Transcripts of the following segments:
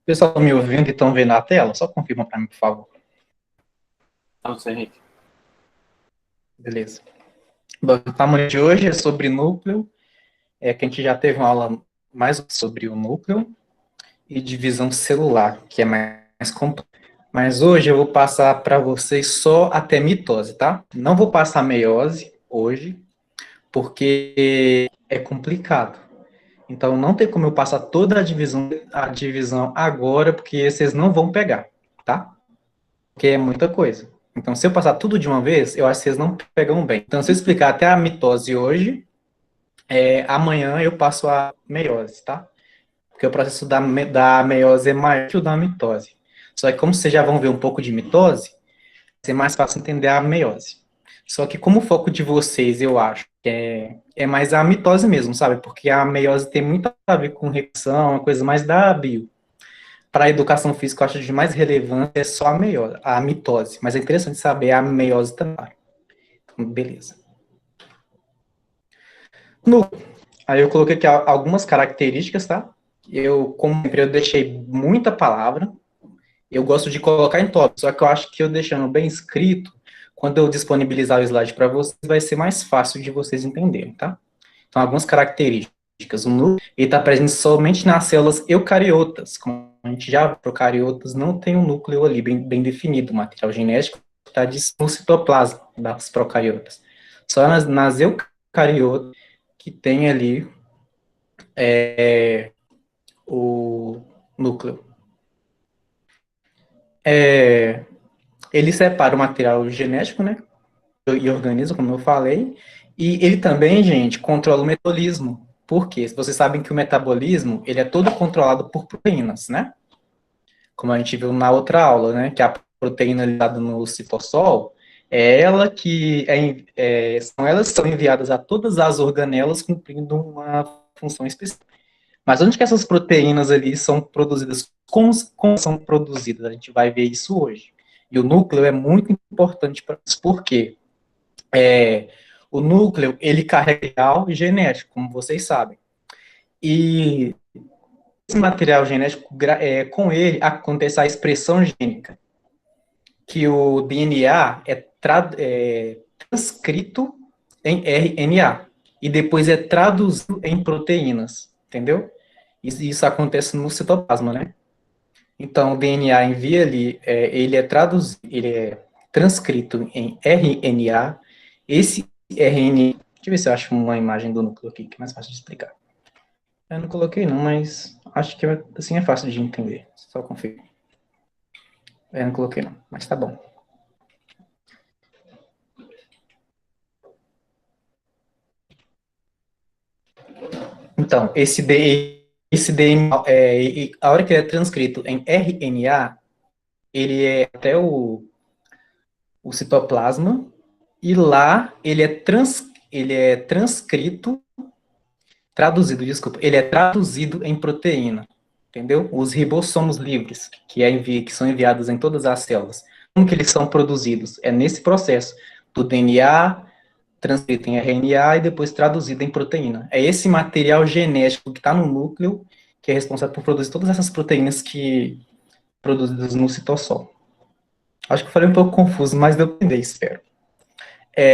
Pessoal, tá me ouvindo e estão vendo a tela? Só confirma para mim, por favor. Não sei, Henrique. Beleza. Bom, o tamanho de hoje é sobre núcleo, que a gente já teve uma aula mais sobre o núcleo e divisão celular, que é mais complexo. Mas hoje eu vou passar para vocês só até mitose, tá? Não vou passar meiose hoje, porque é complicado. Então não tem como eu passar toda a divisão agora, porque vocês não vão pegar, tá? Porque é muita coisa. Então, se eu passar tudo de uma vez, eu acho que vocês não pegam bem. Então, se eu explicar até a mitose hoje, amanhã eu passo a meiose, tá? Porque o processo da meiose é maior que o da mitose. Só que como vocês já vão ver um pouco de mitose, vai ser mais fácil entender a meiose. Só que como o foco de vocês, eu acho, que é mais a mitose mesmo, sabe? Porque a meiose tem muito a ver com reação, uma coisa mais da bio. Para a educação física, eu acho de mais relevância é só a mitose. Mas é interessante saber a meiose também. Então, beleza. No, Aí eu coloquei aqui algumas características, tá? Como sempre, eu deixei muita palavra. Eu gosto de colocar em tópicos, só que eu acho que eu deixando bem escrito, quando eu disponibilizar o slide para vocês, vai ser mais fácil de vocês entenderem, tá? Então, algumas características. O núcleo está presente somente nas células eucariotas. Como a gente já viu, procariotas não tem um núcleo ali bem definido. O material genético está no citoplasma das procariotas. Só nas eucariotas que tem ali o núcleo. Ele separa o material genético, né? E organismo, como eu falei. E ele também, gente, controla o metabolismo. Por quê? Vocês sabem que o metabolismo, ele é todo controlado por proteínas, né? Como a gente viu na outra aula, né? Que a proteína ligada no citossol, são elas que são enviadas a todas as organelas cumprindo uma função específica. Mas onde que essas proteínas ali são produzidas? Como são produzidas? A gente vai ver isso hoje. E o núcleo é muito importante para isso. Por quê? O núcleo, ele carrega material genético, como vocês sabem. E esse material genético, com ele, acontece a expressão gênica, que o DNA é transcrito em RNA e depois é traduzido em proteínas, entendeu? Isso acontece no citoplasma, né? Então, o DNA envia ali, ele é traduzido, ele é transcrito em RNA. Esse RNA, deixa eu ver se eu acho uma imagem do núcleo aqui, que é mais fácil de explicar. Eu não coloquei não, mas acho que assim é fácil de entender. Só conferir. Eu não coloquei não, mas tá bom. Então, esse DNA, a hora que ele é transcrito em RNA, ele é até o citoplasma, e lá ele é transcrito, traduzido, desculpa, ele é traduzido em proteína, entendeu? Os ribossomos livres, que são enviados em todas as células. Como que eles são produzidos? É nesse processo do DNA transcrito em RNA e depois traduzido em proteína. É esse material genético que está no núcleo que é responsável por produzir todas essas proteínas que produzidas no citossol. Acho que eu falei um pouco confuso, mas deu para entender, espero.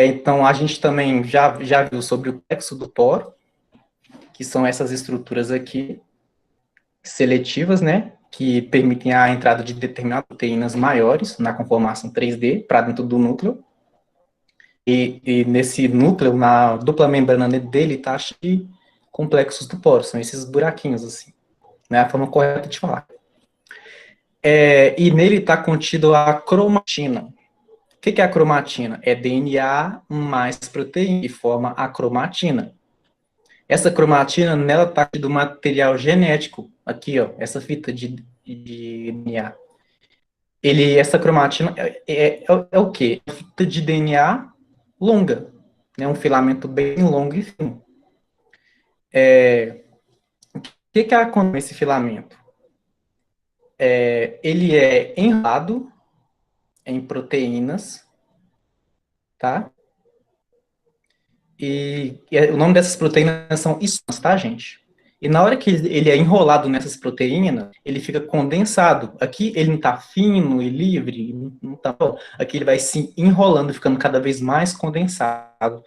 Então, a gente também já viu sobre o plexo do poro, que são essas estruturas aqui, seletivas, né, que permitem a entrada de determinadas proteínas maiores na conformação 3D para dentro do núcleo. E nesse núcleo, na dupla membrana dele, está cheio de complexos do poro, são esses buraquinhos, assim, né, a forma correta de falar. E nele está contido a cromatina. O que é a cromatina? É DNA mais proteína, que forma a cromatina. Essa cromatina, nela está do material genético, aqui, ó, essa fita de DNA. Essa cromatina é o quê? É uma fita de DNA longa, né, um filamento bem longo e fino. O que acontece com esse filamento? Ele é enrolado em proteínas, tá? O nome dessas proteínas são histonas, tá, gente? E na hora que ele é enrolado nessas proteínas, ele fica condensado. Aqui ele não está fino e livre, não tá, aqui ele vai se enrolando, ficando cada vez mais condensado,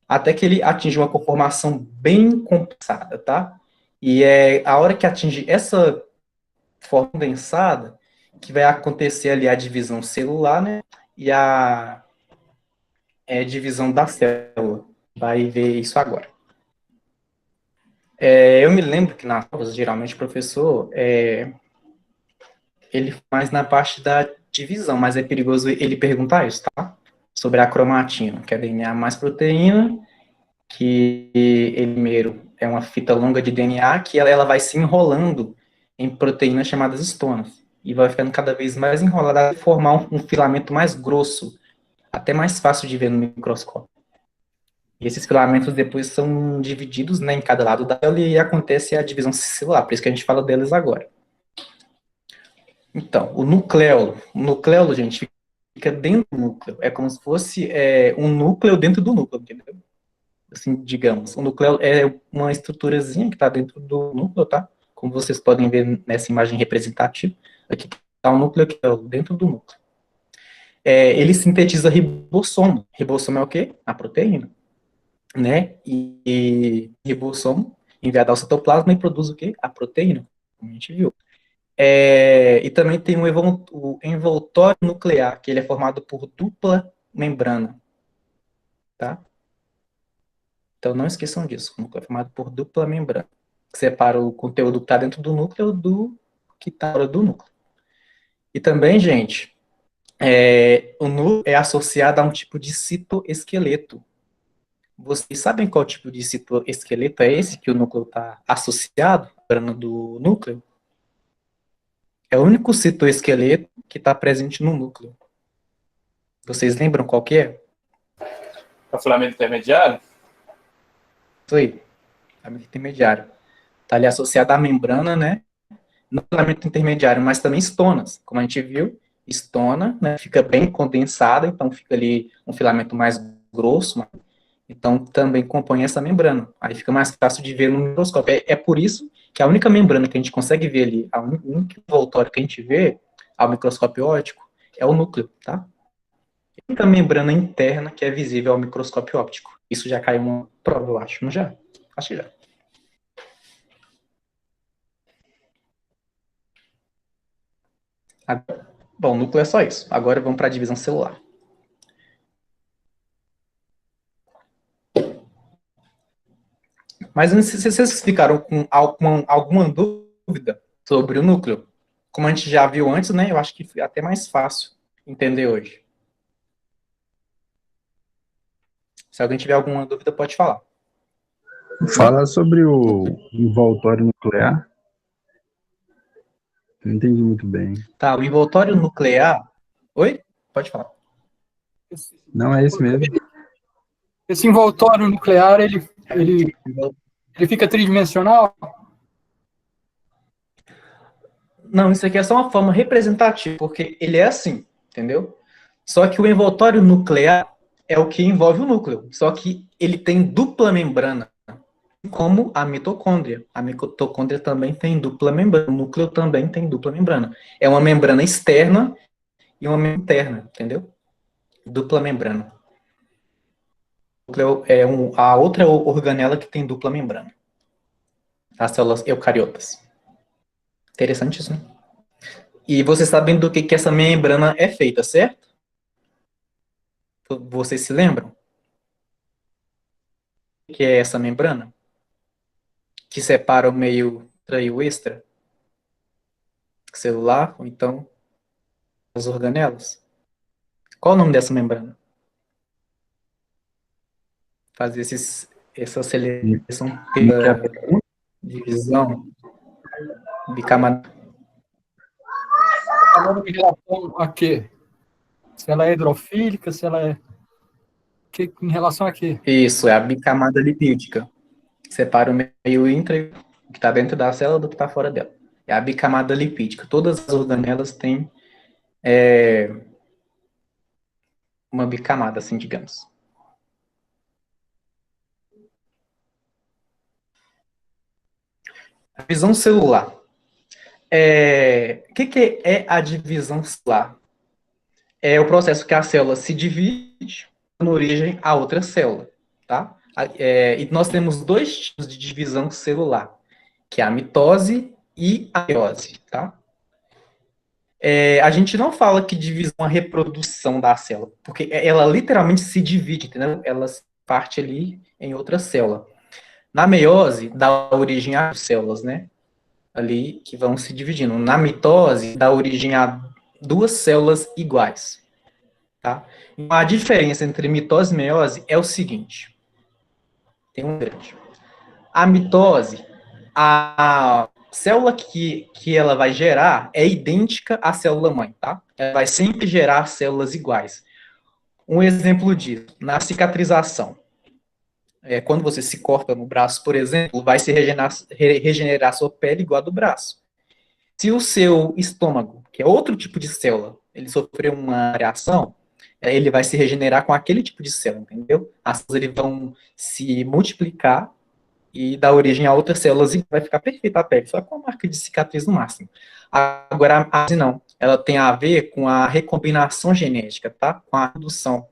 até que ele atinge uma conformação bem compensada, tá? E é a hora que atinge essa forma condensada que vai acontecer ali a divisão celular, né? E a divisão da célula. Vai ver isso agora. Eu me lembro que nas aulas, geralmente, o professor, ele faz na parte da divisão, mas é perigoso ele perguntar isso, tá? Sobre a cromatina, que é DNA mais proteína, que ele primeiro é uma fita longa de DNA, que ela vai se enrolando em proteínas chamadas estonas, e vai ficando cada vez mais enrolada, até formar um filamento mais grosso, até mais fácil de ver no microscópio. E esses filamentos depois são divididos, né, em cada lado da célula e acontece a divisão celular, por isso que a gente fala deles agora. Então, o nucleolo, gente, fica dentro do núcleo. É como se fosse um núcleo dentro do núcleo, entendeu? Assim, digamos. O núcleo é uma estruturazinha que está dentro do núcleo, tá? Como vocês podem ver nessa imagem representativa. Aqui está o núcleo, aqui é dentro do núcleo. Ele sintetiza ribossomo. Ribossomo é o quê? A proteína, né? E ribossomo enviado ao citoplasma e produz o quê? A proteína, como a gente viu. E também tem o envoltório nuclear, que ele é formado por dupla membrana, tá? Então não esqueçam disso, o núcleo é formado por dupla membrana, que separa o conteúdo que está dentro do núcleo do que está fora do núcleo. E também, gente, o núcleo é associado a um tipo de citoesqueleto. Vocês sabem qual tipo de citoesqueleto é esse que o núcleo está associado, a membrana do núcleo? É o único citoesqueleto que está presente no núcleo. Vocês lembram qual que é? É o filamento intermediário? Isso aí, filamento intermediário. Está ali associado à membrana, né? Não filamento intermediário, mas também estonas. Como a gente viu, estona, né? Fica bem condensada, então fica ali um filamento mais grosso, então também compõe essa membrana. Aí fica mais fácil de ver no microscópio. É por isso que a única membrana que a gente consegue ver ali, a única envoltório que a gente vê ao microscópio óptico é o núcleo, tá? A única membrana interna que é visível ao microscópio óptico. Isso já caiu uma prova, eu acho, não já? Acho que já. Bom, núcleo é só isso. Agora vamos para a divisão celular. Mas se vocês ficaram com alguma dúvida sobre o núcleo, como a gente já viu antes, né? Eu acho que foi até mais fácil entender hoje. Se alguém tiver alguma dúvida, pode falar. Fala sobre o envoltório nuclear. Não entendi muito bem. Tá, o envoltório nuclear. Oi? Pode falar. Não é esse mesmo? Esse envoltório nuclear, ele fica tridimensional? Não, isso aqui é só uma forma representativa, porque ele é assim, entendeu? Só que o envoltório nuclear é o que envolve o núcleo. Só que ele tem dupla membrana, como a mitocôndria. A mitocôndria também tem dupla membrana. O núcleo também tem dupla membrana. É uma membrana externa e uma membrana interna, entendeu? Dupla membrana. O núcleo é a outra organela que tem dupla membrana. As células eucariotas. Interessante isso, né? E vocês sabem do que essa membrana é feita, certo? Vocês se lembram? O que é essa membrana? Que separa o meio intra e o extra? Celular, ou então as organelas? Qual o nome dessa membrana? Fazer essa seleção pela divisão bicamada. Falando em relação a quê? Se ela é hidrofílica, se ela é... em relação a quê? Isso, é a bicamada lipídica. Separa o meio intra, o que está dentro da célula, do que está fora dela. É a bicamada lipídica. Todas as organelas têm uma bicamada, assim, digamos. Divisão celular. O que é a divisão celular? É o processo que a célula se divide dando origem a outra célula, tá? E nós temos dois tipos de divisão celular, que é a mitose e a meiose, tá? A gente não fala que divisão é a reprodução da célula, porque ela literalmente se divide, entendeu? Ela parte ali em outra célula. Na meiose, dá origem a células, né? Ali que vão se dividindo. Na mitose, dá origem a duas células iguais, tá? A diferença entre mitose e meiose é o seguinte. Tem um grande. A mitose, a célula que ela vai gerar é idêntica à célula-mãe, tá? Ela vai sempre gerar células iguais. Um exemplo disso, na cicatrização. Quando você se corta no braço, por exemplo, vai se regenerar sua pele igual a do braço. Se o seu estômago, que é outro tipo de célula, ele sofreu uma reação, ele vai se regenerar com aquele tipo de célula, entendeu? As células vão se multiplicar e dar origem a outras células e vai ficar perfeita a pele, só com a marca de cicatriz no máximo. Agora, a mitose não. Ela tem a ver com a recombinação genética, tá? Com a redução.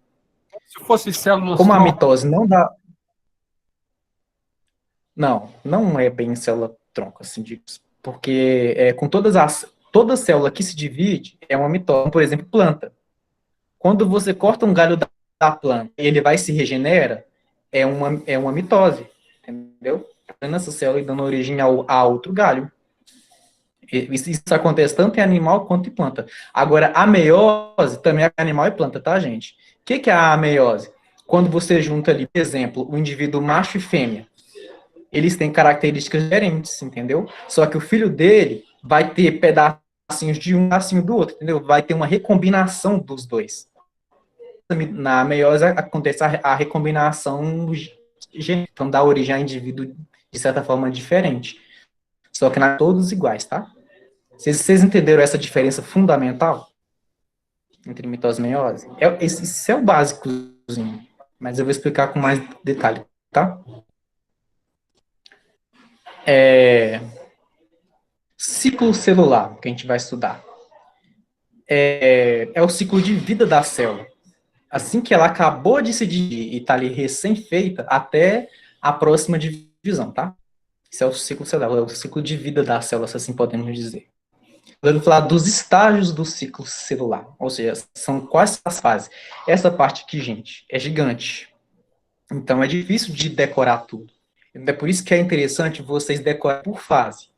Se fosse células... Como a mitose não dá... Não é bem célula-tronco, assim, porque com toda célula que se divide é uma mitose. Por exemplo, planta. Quando você corta um galho da planta e ele vai se regenera, é uma mitose, entendeu? Nessa célula e dando origem a outro galho. Isso acontece tanto em animal quanto em planta. Agora, a meiose também é animal e planta, tá, gente? O que é a meiose? Quando você junta ali, por exemplo, o indivíduo macho e fêmea, eles têm características diferentes, entendeu? Só que o filho dele vai ter pedacinhos de um, pedacinho do outro, entendeu? Vai ter uma recombinação dos dois. Na meiose acontece a recombinação genética, então dá origem a indivíduo de certa forma diferente. Só que não é todos iguais, tá? Vocês entenderam essa diferença fundamental entre mitose e meiose? Esse é o básicozinho, mas eu vou explicar com mais detalhe, tá? Ciclo celular, que a gente vai estudar. É o ciclo de vida da célula. Assim que ela acabou de se dividir e está ali recém-feita, até a próxima divisão, tá? Esse é o ciclo celular, é o ciclo de vida da célula, se assim podemos dizer. Eu vou falar dos estágios do ciclo celular, ou seja, são quais as fases. Essa parte aqui, gente, é gigante. Então, é difícil de decorar tudo. É por isso que é interessante vocês decorarem por fase.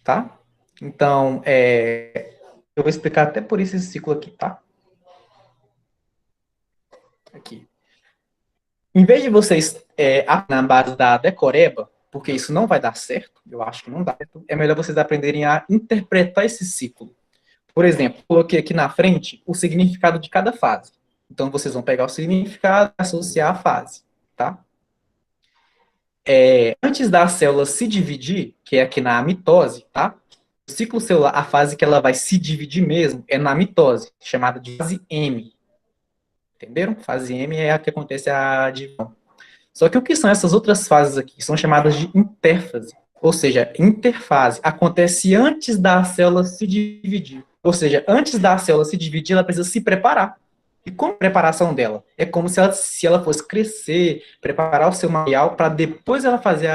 Tá? Então, eu vou explicar até por esse ciclo aqui, tá? Aqui. Em vez de vocês na base da decoreba, porque isso não vai dar certo, eu acho que não dá certo, é melhor vocês aprenderem a interpretar esse ciclo. Por exemplo, coloquei aqui na frente o significado de cada fase. Então, vocês vão pegar o significado e associar a fase, tá? Antes da célula se dividir, que é aqui na mitose, tá? O ciclo celular, a fase que ela vai se dividir mesmo, é na mitose, chamada de fase M. Entenderam? Fase M é a que acontece a divisão. Só que o que são essas outras fases aqui? São chamadas de interfase. Ou seja, interfase acontece antes da célula se dividir. Ou seja, antes da célula se dividir, ela precisa se preparar. E como a preparação dela? É como se ela fosse crescer, preparar o seu material para depois ela fazer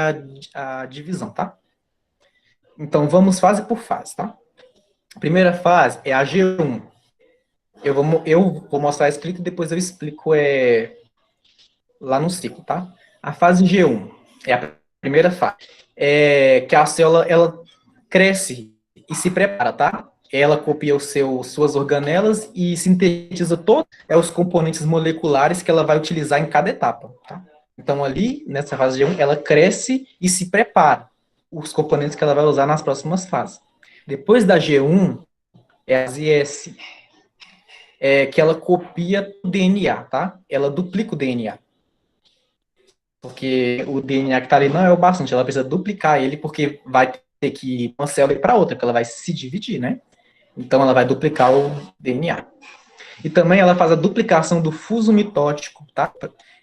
a divisão, tá? Então, vamos fase por fase, tá? A primeira fase é a G1. Eu vou mostrar escrito e depois eu explico lá no ciclo, tá? A fase G1 é a primeira fase. Que a célula, ela cresce e se prepara, tá? Ela copia suas organelas e sintetiza todos os componentes moleculares que ela vai utilizar em cada etapa, tá? Então, ali, nessa fase G1, ela cresce e se prepara os componentes que ela vai usar nas próximas fases. Depois da G1, é a fase S, que ela copia o DNA, tá? Ela duplica o DNA. Porque o DNA que está ali não é o bastante, ela precisa duplicar ele, porque vai ter que ir uma célula para outra, porque ela vai se dividir, né? Então, ela vai duplicar o DNA. E também ela faz a duplicação do fuso mitótico, tá?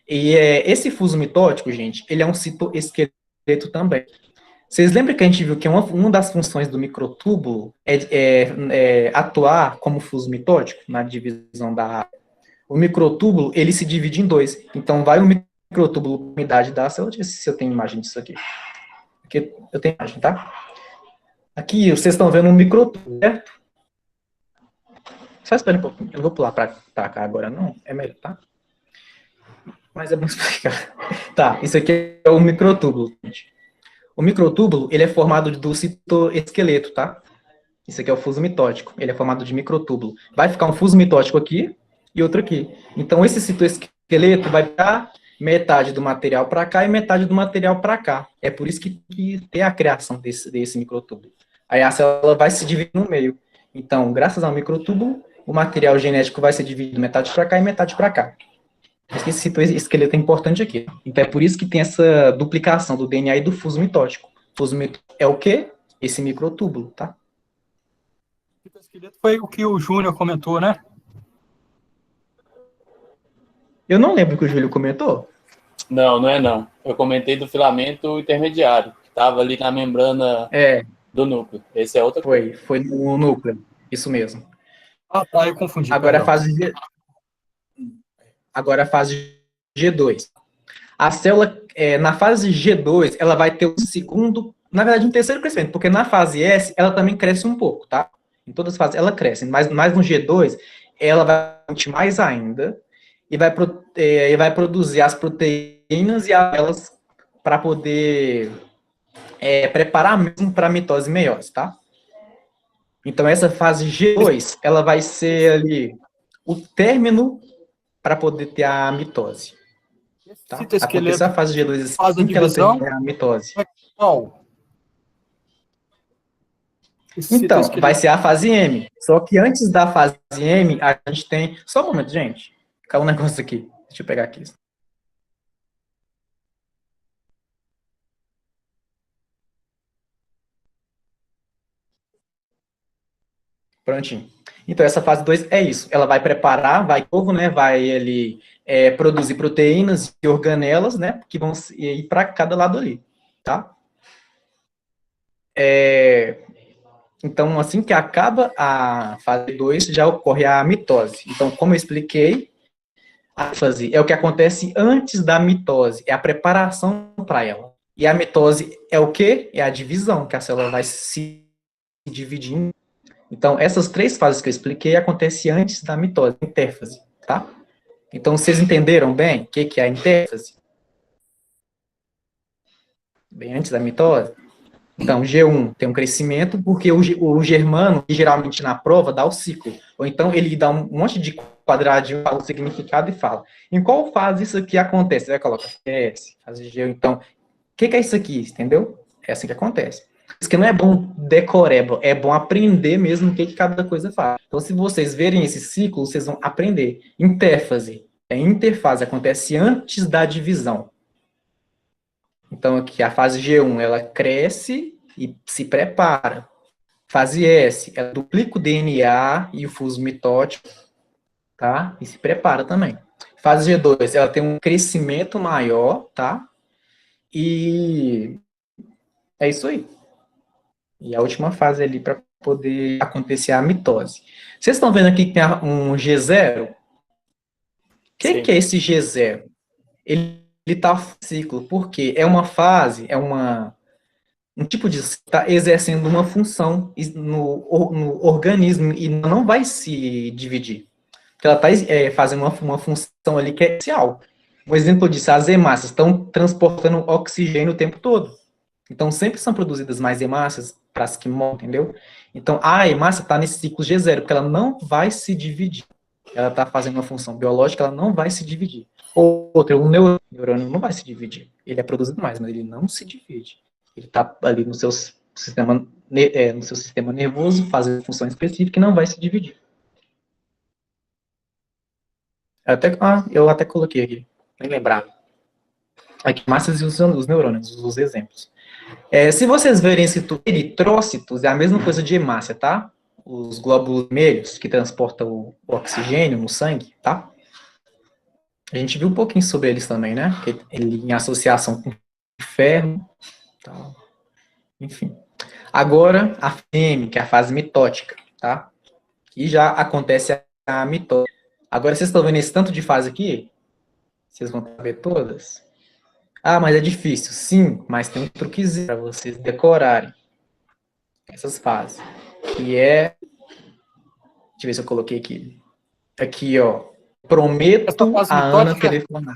E esse fuso mitótico, gente, ele é um citoesqueleto também. Vocês lembram que a gente viu que uma das funções do microtúbulo é atuar como fuso mitótico na divisão da área? O microtúbulo, ele se divide em dois. Então, vai o microtúbulo com a umidade da célula. Deixa eu ver se eu tenho imagem disso aqui. Aqui eu tenho imagem, tá? Aqui, vocês estão vendo um microtúbulo, certo? Só espera um pouquinho. Eu não vou pular para cá agora, não. É melhor, tá? Mas é bom explicar. Tá, isso aqui é o microtúbulo, gente. O microtúbulo, ele é formado do citoesqueleto, tá? Isso aqui é o fuso mitótico. Ele é formado de microtúbulo. Vai ficar um fuso mitótico aqui e outro aqui. Então, esse citoesqueleto vai dar metade do material para cá e metade do material para cá. É por isso que tem a criação desse microtúbulo. Aí a célula vai se dividir no meio. Então, graças ao microtúbulo, o material genético vai ser dividido metade para cá e metade para cá. Esse citoesqueleto é importante aqui. Então, é por isso que tem essa duplicação do DNA e do fuso mitótico. O fuso mitótico é o quê? Esse microtúbulo, tá? O citoesqueleto foi o que o Júnior comentou, né? Eu não lembro o que o Júlio comentou. Não, não é não. Eu comentei do filamento intermediário, que estava ali na membrana do núcleo. Esse é outra coisa. Foi no núcleo. Isso mesmo. Ah, tá, eu confundi. Agora a fase G2. A célula, na fase G2, ela vai ter um segundo, na verdade, um terceiro crescimento, porque na fase S, ela também cresce um pouco, tá? Em todas as fases, ela cresce, mas no G2, ela vai mais ainda, e vai produzir as proteínas e elas para poder preparar mesmo para a mitose e meiose, tá? Então, essa fase G2, ela vai ser ali o término para poder ter a mitose. Tá? Acontece a fase G2 assim que ela tem a mitose. Qual? Então, vai ser a fase M. Só que antes da fase M, a gente tem... Só um momento, gente. Caiu um negócio aqui. Deixa eu pegar aqui. Prontinho. Então, essa fase 2 é isso. Ela vai preparar, vai ovo, né? Vai ali produzir proteínas e organelas, né? Que vão ir para cada lado ali, tá? Então, assim que acaba a fase 2, já ocorre a mitose. Então, como eu expliquei, a ênfase é o que acontece antes da mitose, é a preparação para ela. E a mitose é o quê? É a divisão, que a célula vai se dividindo. Então, essas três fases que eu expliquei acontecem antes da mitose, intérfase, tá? Então, vocês entenderam bem o que é a intérfase? Bem antes da mitose? Então, G1 tem um crescimento, porque o germano, geralmente na prova, dá o ciclo. Ou então, ele dá um monte de quadradinho, fala o significado e fala. Em qual fase isso aqui acontece? Você vai colocar S, fase G. Então, o que é isso aqui? Entendeu? É assim que acontece. Isso que não é bom decorar, é bom aprender mesmo o que cada coisa faz. Então, se vocês verem esse ciclo, vocês vão aprender. Intérfase. Interfase acontece antes da divisão. Então, aqui, a fase G1, ela cresce e se prepara. Fase S, ela duplica o DNA e o fuso mitótico, tá? E se prepara também. Fase G2, ela tem um crescimento maior, tá? E é isso aí. E a última fase ali para poder acontecer a mitose. Vocês estão vendo aqui que tem um G0? O que é esse G0? Ele está em ciclo, porque é uma fase, um tipo de... está exercendo uma função no organismo e não vai se dividir. Porque ela está fazendo uma função ali que é essencial. Um exemplo disso, as hemácias estão transportando oxigênio o tempo todo. Então, sempre são produzidas mais hemácias para as que morrem, entendeu? Então, a hemácia está nesse ciclo G0, porque ela não vai se dividir. Ela está fazendo uma função biológica, ela não vai se dividir. Outra, o neurônio não vai se dividir. Ele é produzido mais, mas ele não se divide. Ele está ali no seu sistema nervoso, fazendo função específica e não vai se dividir. Eu até coloquei aqui, nem lembrava. Aqui, massas e os neurônios, os exemplos. Se vocês verem esse eritrócitos, é a mesma coisa de hemácia, tá? Os glóbulos vermelhos que transportam o oxigênio no sangue, tá? A gente viu um pouquinho sobre eles também, né? Ele em associação com ferro, tal. Enfim. Agora, a fase que é a fase mitótica, tá? E já acontece a mitose. Agora, vocês estão vendo esse tanto de fase aqui? Vocês vão ver todas? Ah, mas é difícil. Sim, mas tem um truquezinho para vocês decorarem essas fases. Que é... Deixa eu ver se eu coloquei aqui. Aqui, ó. Prometo a Ana telefonar.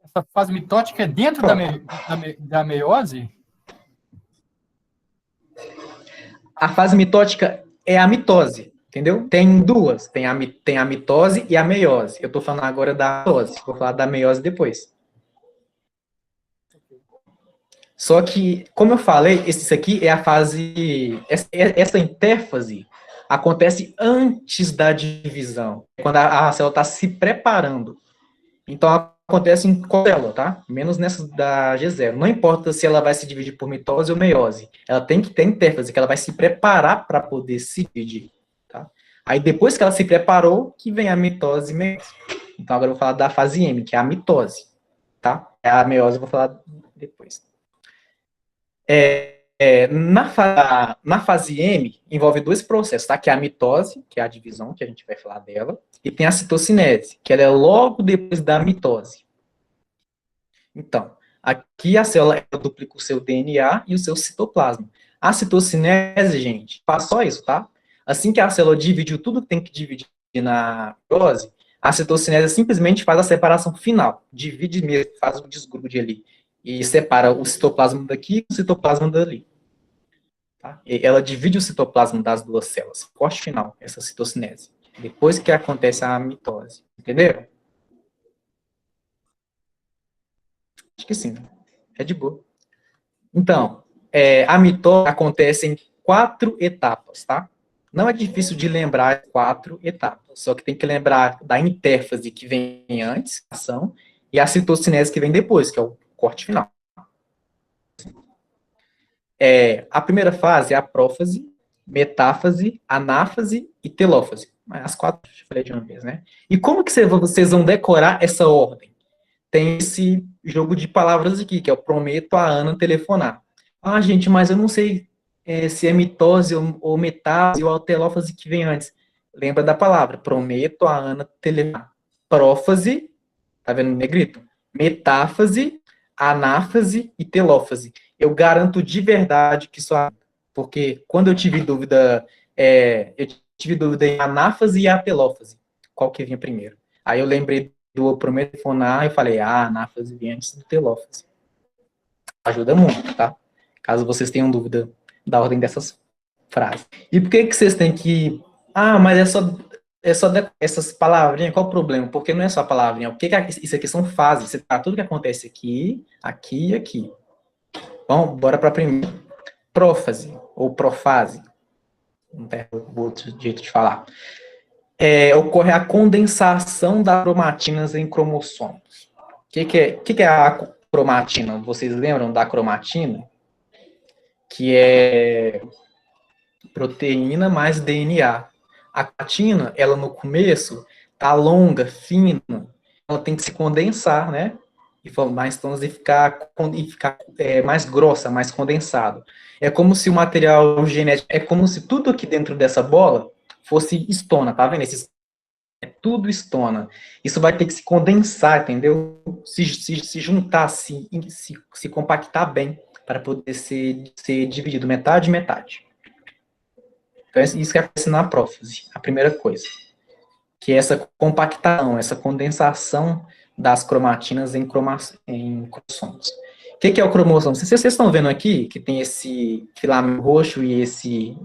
Essa fase mitótica é dentro da meiose? A fase mitótica é a mitose, entendeu? Tem duas. Tem a mitose e a meiose. Eu estou falando agora da mitose. Vou falar da meiose depois. Só que, como eu falei, isso aqui é a fase... Essa interfase acontece antes da divisão. Quando a célula está se preparando. Então, acontece em qualquer célula, tá? Menos nessa da G0. Não importa se ela vai se dividir por mitose ou meiose. Ela tem que ter interfase, que ela vai se preparar para poder se dividir, tá? Aí, depois que ela se preparou, que vem a mitose e meiose. Então, agora eu vou falar da fase M, que é a mitose, tá? A meiose eu vou falar depois. Na fase M, envolve dois processos, tá? Que é a mitose, que é a divisão, que a gente vai falar dela, e tem a citocinese, que ela é logo depois da mitose. Então, aqui a célula duplica o seu DNA e o seu citoplasma. A citocinese, gente, faz só isso, tá? Assim que a célula dividiu tudo que tem que dividir na mitose, a citocinese simplesmente faz a separação final, divide mesmo, faz o desgrude ali, e separa o citoplasma daqui e o citoplasma dali. Tá? Ela divide o citoplasma das duas células. Corte final, essa citocinese. Depois que acontece a mitose. Entenderam? Acho que sim. É de boa. Então, a mitose acontece em 4 etapas, tá? Não é difícil de lembrar 4 etapas. Só que tem que lembrar da interfase que vem antes, a ação, e a citocinese que vem depois, que é o corte final. A primeira fase é a prófase, metáfase, anáfase e telófase. As 4 eu falei de uma vez, né? E como que vocês vão decorar essa ordem? Tem esse jogo de palavras aqui, que é o prometo a Ana telefonar. Ah, gente, mas eu não sei se é mitose ou metáfase ou a telófase que vem antes. Lembra da palavra, prometo a Ana telefonar. Prófase, tá vendo o negrito? Metáfase, anáfase e telófase. Eu garanto de verdade que isso, porque quando eu tive dúvida em anáfase e a telófase, qual que vinha primeiro? Aí eu lembrei do prometofonar e falei, anáfase vinha antes do telófase. Ajuda muito, tá? Caso vocês tenham dúvida da ordem dessas frases. E por que vocês têm que... mas é só essas palavrinhas, qual o problema? Porque não é só palavrinha, isso aqui são fases, tudo que acontece aqui, aqui e aqui. Bom, bora para a primeira. Prófase, ou profase, não tem outro jeito de falar. Ocorre a condensação das cromatinas em cromossomos. O que é a cromatina? Vocês lembram da cromatina? Que é proteína mais DNA. A cromatina, ela no começo, tá longa, fina, ela tem que se condensar, né? E formar estonas e ficar mais grossa, mais condensado. É como se o material genético, é como se tudo aqui dentro dessa bola fosse estona, tá vendo? É tudo estona. Isso vai ter que se condensar, entendeu? Se juntar, se compactar bem, para poder ser dividido metade. Então, isso que acontece na prófase, a primeira coisa. Que é essa compactação, essa condensação das cromatinas em cromossomos. O que é o cromossomo? Vocês estão vendo aqui que tem esse filamento roxo e esse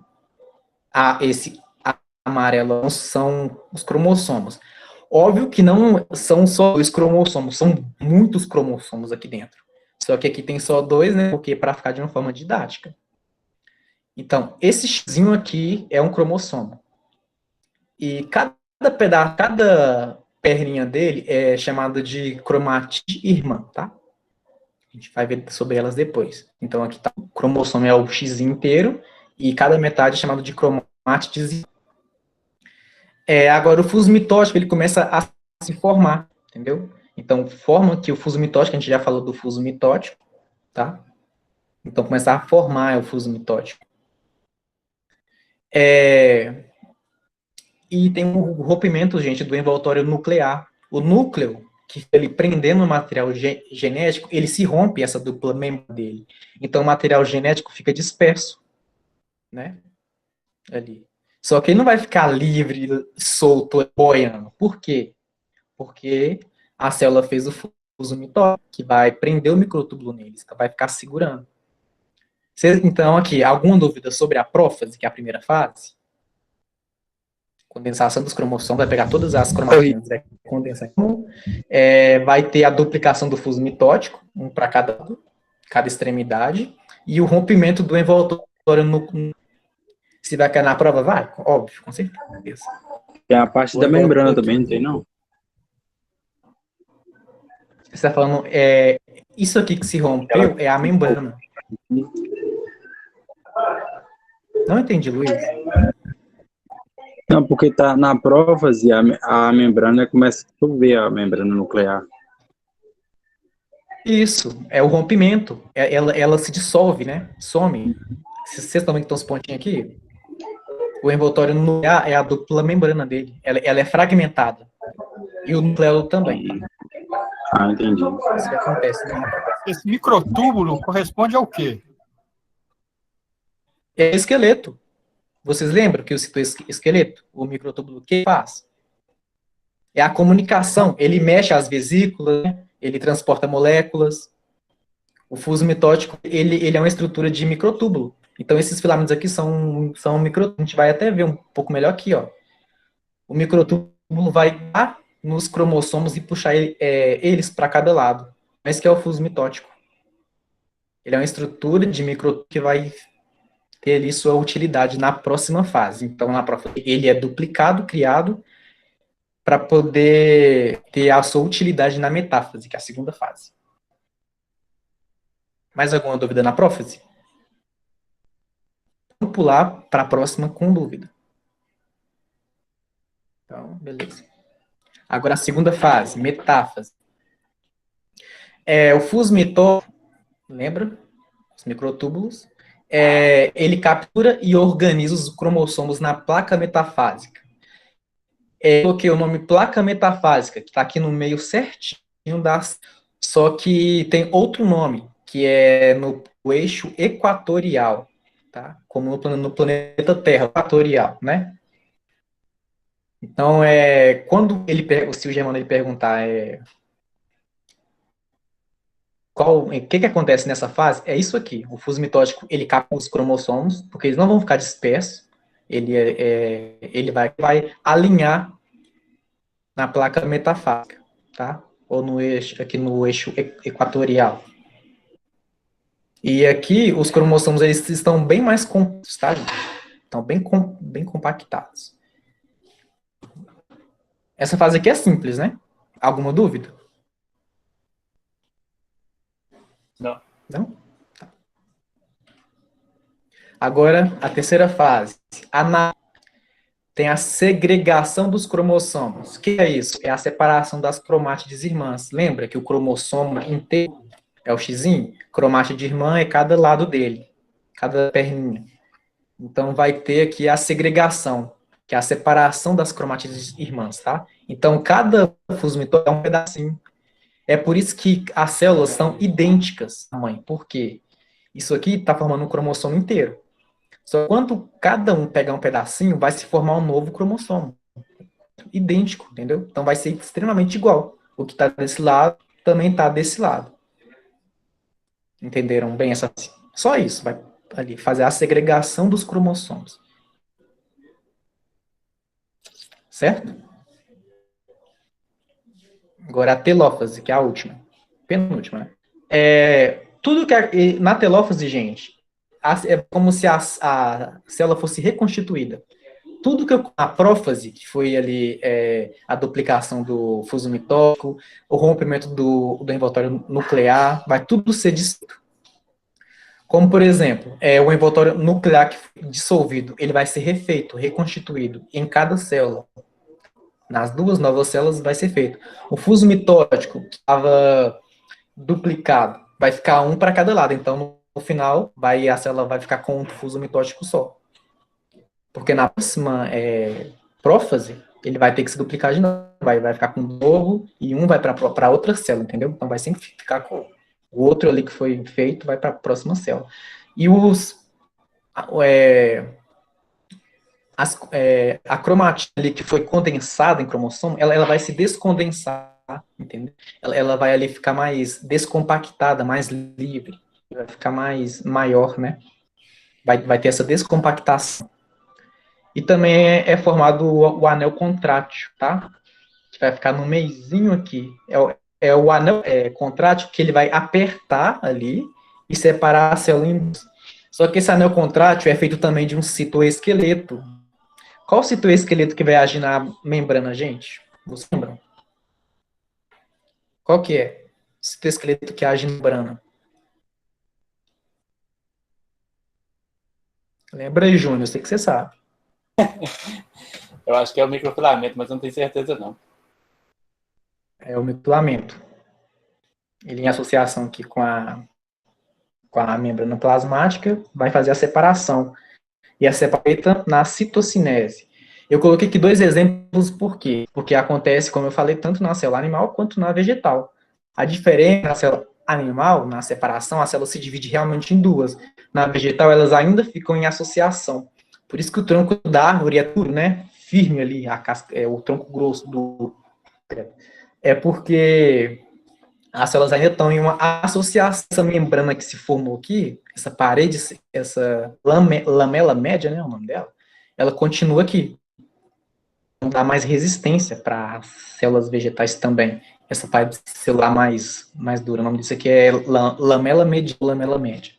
amarelo, são os cromossomos. Óbvio que não são só 2 cromossomos, são muitos cromossomos aqui dentro. Só que aqui tem só 2, né? Porque para ficar de uma forma didática. Então, esse xzinho aqui é um cromossomo. E cada perninha dele é chamada de cromatide irmã, tá? A gente vai ver sobre elas depois. Então, aqui tá, o cromossomo é o X inteiro, e cada metade é chamado de cromátides. Agora, o fuso mitótico, ele começa a se formar, entendeu? Então, forma que o fuso mitótico, a gente já falou do fuso mitótico, tá? Então, começar a formar o fuso mitótico. E tem um rompimento, gente, do envoltório nuclear. O núcleo, que ele prendendo o material genético, ele se rompe, essa dupla membrana dele. Então, o material genético fica disperso, né? Ali. Só que ele não vai ficar livre, solto, boiando. Por quê? Porque a célula fez o fuso mitótico, que vai prender o microtúbulo neles, que vai ficar segurando. Então, aqui, alguma dúvida sobre a prófase, que é a primeira fase? Condensação dos cromossomos, vai pegar todas as cromatinas, vai condensar. Vai ter a duplicação do fuso mitótico, um para cada extremidade, e o rompimento do envoltório no. Se vai cair na prova, vai, óbvio, com certeza. Tem a parte da membrana também, não tem, não? Você está falando, isso aqui que se rompeu é a membrana. Não entendi, Luiz. Não, porque tá na prófase, a membrana começa a chover, a membrana nuclear. Isso, é o rompimento. Ela se dissolve, né? Some. Vocês também que estão os pontinhos aqui? O envoltório nuclear é a dupla membrana dele. Ela é fragmentada. E o nucleolo também. Ah, entendi. Isso que acontece, né? Esse microtúbulo corresponde ao quê? É esqueleto. Vocês lembram que eu citei esqueleto? O microtúbulo, o que faz? É a comunicação. Ele mexe as vesículas, né? Ele transporta moléculas. O fuso mitótico, ele é uma estrutura de microtúbulo. Então, esses filamentos aqui são microtúbulos. A gente vai até ver um pouco melhor aqui, ó. O microtúbulo vai dar nos cromossomos e puxar eles para cada lado. Esse que é o fuso mitótico. Ele é uma estrutura de microtúbulo que vai ter ali sua utilidade na próxima fase. Então, ele é duplicado, criado, para poder ter a sua utilidade na metáfase, que é a segunda fase. Mais alguma dúvida na prófase? Vamos pular para a próxima com dúvida. Então, beleza. Agora a segunda fase, metáfase. O fuso mitótico, lembra? Os microtúbulos. Ele captura e organiza os cromossomos na placa metafásica. Coloquei o nome placa metafásica, que está aqui no meio certinho só que tem outro nome, que é no eixo equatorial, tá? Como no planeta Terra, equatorial, né? Então, quando se o Germano perguntar o que acontece nessa fase, é isso aqui. O fuso mitótico, ele capta os cromossomos, porque eles não vão ficar dispersos, ele vai alinhar na placa metafásica, tá? Ou aqui no eixo equatorial. E aqui, os cromossomos, eles estão bem mais compactos, tá, gente? Estão bem compactados. Essa fase aqui é simples, né? Alguma dúvida? Não. Não? Tá. Agora, a terceira fase. Tem a segregação dos cromossomos. O que é isso? É a separação das cromátides irmãs. Lembra que o cromossomo inteiro é o xizinho? Cromátide irmã é cada lado dele, cada perninha. Então, vai ter aqui a segregação, que é a separação das cromátides irmãs, tá? Então, cada fuso mitótico é um pedacinho. É por isso que as células são idênticas à mãe. Por quê? Isso aqui está formando um cromossomo inteiro. Só que quando cada um pegar um pedacinho, vai se formar um novo cromossomo. Idêntico, entendeu? Então vai ser extremamente igual. O que está desse lado também está desse lado. Entenderam bem essa? Só isso, vai ali fazer a segregação dos cromossomos. Certo? Agora a telófase, que é a última. Penúltima, né? Tudo que na telófase, gente, é como se a célula fosse reconstituída. Tudo que a prófase, que foi ali a duplicação do fuso mitótico, o rompimento do envoltório nuclear, vai tudo ser dissolvido. Como, por exemplo, o envoltório nuclear que foi dissolvido, ele vai ser refeito, reconstituído em cada célula. Nas duas novas células vai ser feito. O fuso mitótico, que estava duplicado, vai ficar um para cada lado. Então, no final, a célula vai ficar com um fuso mitótico só. Porque na próxima prófase, ele vai ter que se duplicar de novo, vai ficar com um novo, e um vai para outra célula, entendeu? Então vai sempre ficar com o outro ali que foi feito, vai para a próxima célula. E a cromatina ali que foi condensada em cromossomo, ela vai se descondensar, entendeu? Ela vai ali ficar mais descompactada, mais livre, vai ficar maior, né? Vai ter essa descompactação. E também é formado o anel contrátil, tá? Que vai ficar no meizinho aqui. É o anel contrátil que ele vai apertar ali e separar a célula em duas. Só que esse anel contrátil é feito também de um citoesqueleto. Qual citoesqueleto que vai agir na membrana, gente? Vocês lembram? Qual que é? Citoesqueleto que age na membrana. Lembra aí, Júnior, eu sei que você sabe. Eu acho que é o microfilamento, mas não tenho certeza, não. É o microfilamento. Ele, em associação aqui com a membrana plasmática, vai fazer a separação. E a separação na citocinese. Eu coloquei aqui 2 exemplos, por quê? Porque acontece, como eu falei, tanto na célula animal quanto na vegetal. A diferença na célula animal, na separação, a célula se divide realmente em 2. Na vegetal, elas ainda ficam em associação. Por isso que o tronco da árvore é duro, né? Firme ali, o tronco grosso do... É porque as células ainda estão em uma associação. Essa membrana que se formou aqui, essa parede, essa lamela média, né, o nome dela, ela continua aqui. Não dá mais resistência para as células vegetais também. Essa parede celular mais dura, o nome disso aqui é lamela média.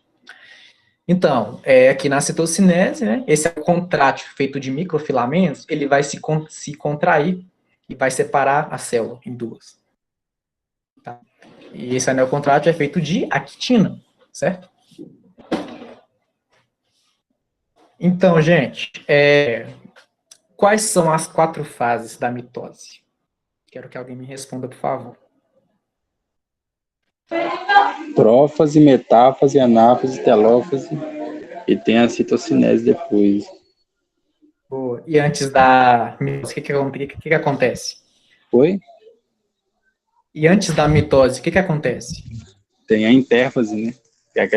Então, aqui na citocinese, né, esse contrátil feito de microfilamentos, ele vai se contrair e vai separar a célula em 2. Tá? E esse anel contrátil é feito de actina, certo? Então, gente, quais são as 4 fases da mitose? Quero que alguém me responda, por favor. Prófase, metáfase, anáfase, telófase, e tem a citocinese depois. Boa. E antes da mitose, o que acontece? Oi? E antes da mitose, o que acontece? Tem a intérfase, né? Que é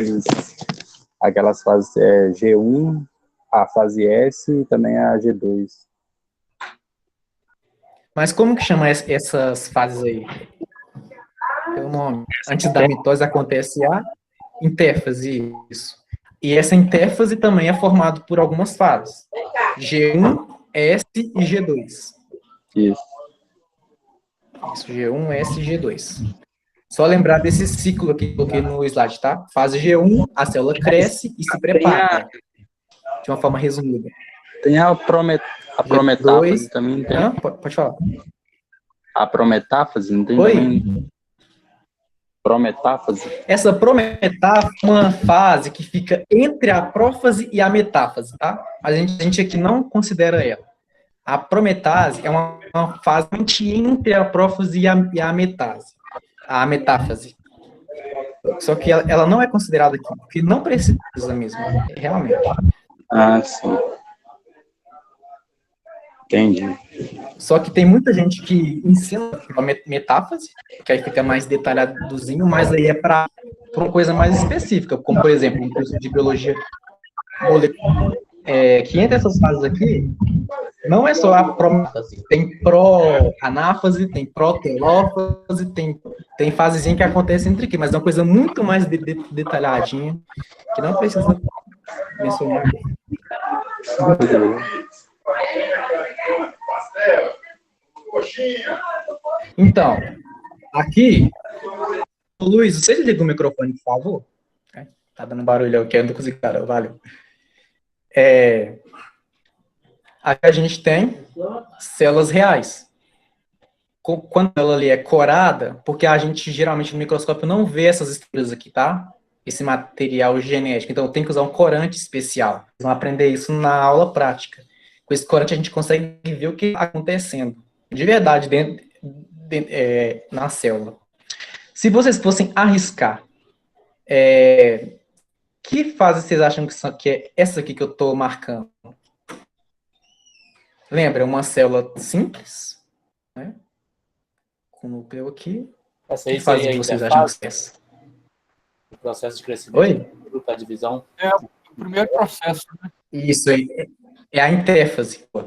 aquelas fases G1, a fase S e também a G2. Mas como que chama essas fases aí? Pelo nome. Antes da mitose acontece a intérfase, isso. E essa intérfase também é formada por algumas fases. G1, S e G2. Isso. Isso, G1, S e G2. Só lembrar desse ciclo aqui que coloquei no slide, tá? Fase G1, a célula cresce e se prepara. De uma forma resumida. Tem a prometáfase também. Tem. Ah, pode falar. A prometáfase, não tem? Oi? Também? Prometáfase? Essa prometáfase é uma fase que fica entre a prófase e a metáfase, tá? Mas a gente aqui não considera ela. A prometase é uma fase entre a prófase e a metase. A metáfase. Só que ela não é considerada aqui, porque não precisa mesmo, realmente. Ah, sim. Entendi. Só que tem muita gente que ensina a metáfase, que aí fica mais detalhadozinho, mas aí é para uma coisa mais específica, como, por exemplo, um curso de biologia molecular. Que entre essas fases aqui, não é só a prometáfase, tem pró-anáfase, tem pró-telófase, tem fasezinha que acontece entre aqui, mas é uma coisa muito mais detalhadinha, que não precisa mencionar. Então, aqui, Luiz, você liga o microfone, por favor? Tá dando barulho aqui, eu não consigo, cara, valeu. Aqui a gente tem células reais. Quando ela ali é corada, porque a gente geralmente no microscópio não vê essas estruturas aqui, tá? Esse material genético. Então tem que usar um corante especial. Vocês vão aprender isso na aula prática. Com esse corante a gente consegue ver o que está acontecendo de verdade na célula. Se vocês fossem arriscar Que fase vocês acham que é essa aqui que eu estou marcando? Lembra, é uma célula simples, né? Com núcleo aqui. Essa Que aí fase seria que a vocês acham que interfase, é essa? o processo de crescimento, Oi? a divisão. É o primeiro processo, né? Isso aí. É a intérfase, pô.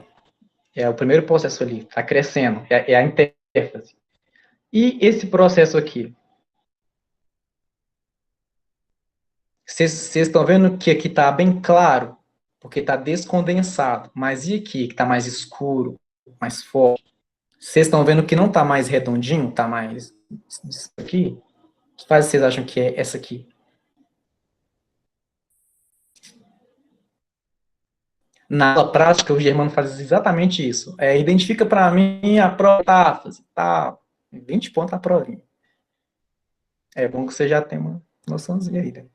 É o primeiro processo ali. Está crescendo. É a intérfase. E esse processo aqui? Vocês estão vendo que aqui está bem claro? Porque está descondensado. Mas e aqui, que está mais escuro, mais forte? Vocês estão vendo que não está mais redondinho? Está mais... Isso aqui? Que fase vocês acham que é essa aqui? Na aula prática, o Germano faz exatamente isso. Identifica para mim a protáfase. Tá, 20 pontos a provinha. É bom que você já tem uma noçãozinha aí, né?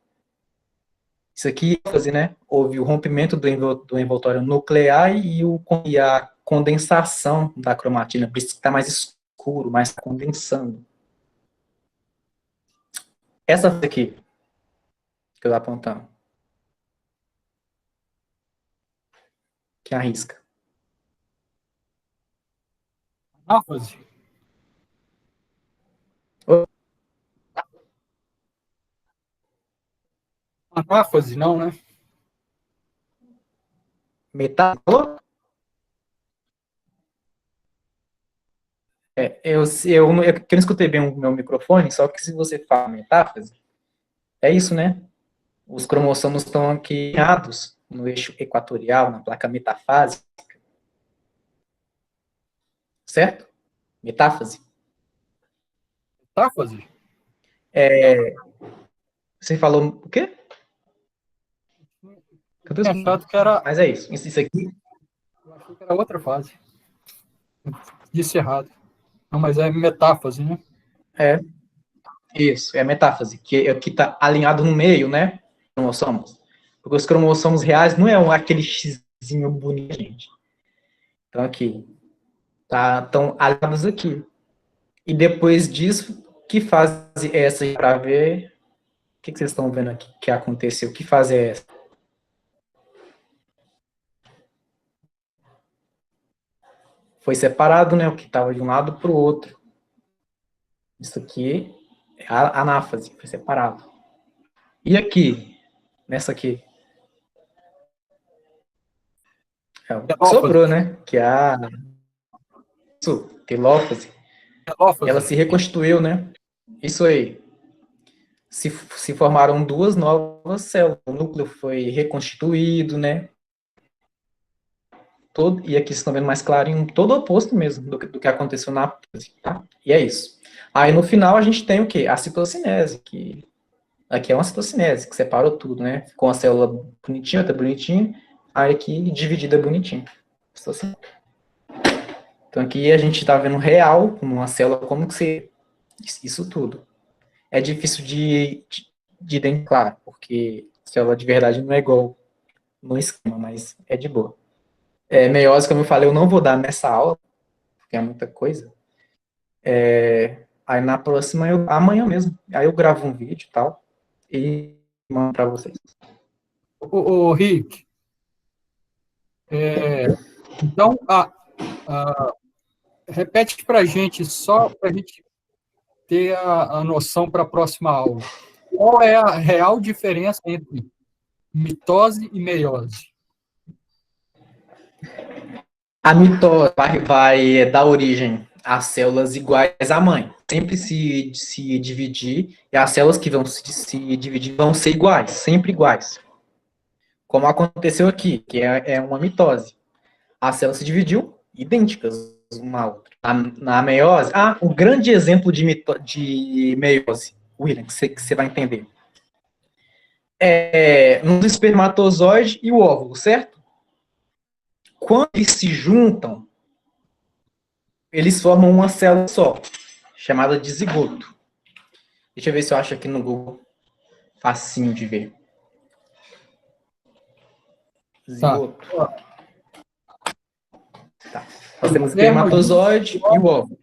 Isso aqui, né? Houve o rompimento do envoltório nuclear e a condensação da cromatina. Por isso que está mais escuro, mais condensando. Essa aqui, que eu estou apontando. Que arrisca. Anáfase. Anáfase, não, né? Metáfase? Eu não escutei bem o meu microfone, só que se você fala metáfase, é isso, né? Os cromossomos estão aqui alinhados no eixo equatorial, na placa metafásica. Certo? Metáfase. Metáfase? Você falou o quê? Eu pensado que era... Mas é isso. Isso aqui... Eu achei que era outra fase. Disse errado. Não, mas é metáfase, né? É. Isso, é metáfase, que está alinhado no meio, né? Cromossomos. Porque os cromossomos reais não é aquele xizinho bonito, gente. Então, aqui. Estão alinhados aqui. E depois disso, que fase é essa para ver? O que vocês estão vendo aqui que aconteceu? Que fase é essa? Foi separado, né? O que estava de um lado para o outro. Isso aqui é a anáfase, foi separado. E aqui? Nessa aqui? É o que sobrou, né? Que é a telófase. Ela se reconstituiu, né? Isso aí. Se formaram duas novas células. O núcleo foi reconstituído, né? E aqui vocês estão vendo mais clarinho, todo o oposto mesmo do que aconteceu na apófise, tá? E é isso. Aí no final a gente tem o quê? A citocinese, que aqui é uma citocinese, que separou tudo, né? Ficou uma célula bonitinha, outra bonitinha, aí aqui dividida bonitinho. Então aqui a gente está vendo real, uma célula, como que você... Isso tudo. É difícil de identificar, porque célula de verdade não é igual no esquema, mas é de boa. Meiose, como eu falei, eu não vou dar nessa aula, porque é muita coisa. Aí na próxima, amanhã mesmo, aí eu gravo um vídeo e tal, e mando para vocês. Ô, Rick, então, repete para a gente, só para a gente ter a noção para a próxima aula. Qual é a real diferença entre mitose e meiose? A mitose vai dar origem a células iguais à mãe. Sempre se dividir, e as células que vão se dividir vão ser iguais, sempre iguais. Como aconteceu aqui, que é uma mitose. A célula se dividiu, idênticas uma à outra. Na meiose, um grande exemplo de meiose, William, que você vai entender. No espermatozoide e o óvulo, certo? Quando eles se juntam, eles formam uma célula só, chamada de zigoto. Deixa eu ver se eu acho aqui no Google. Facinho de ver. Zigoto. Tá. Nós temos o espermatozoide e o óvulo.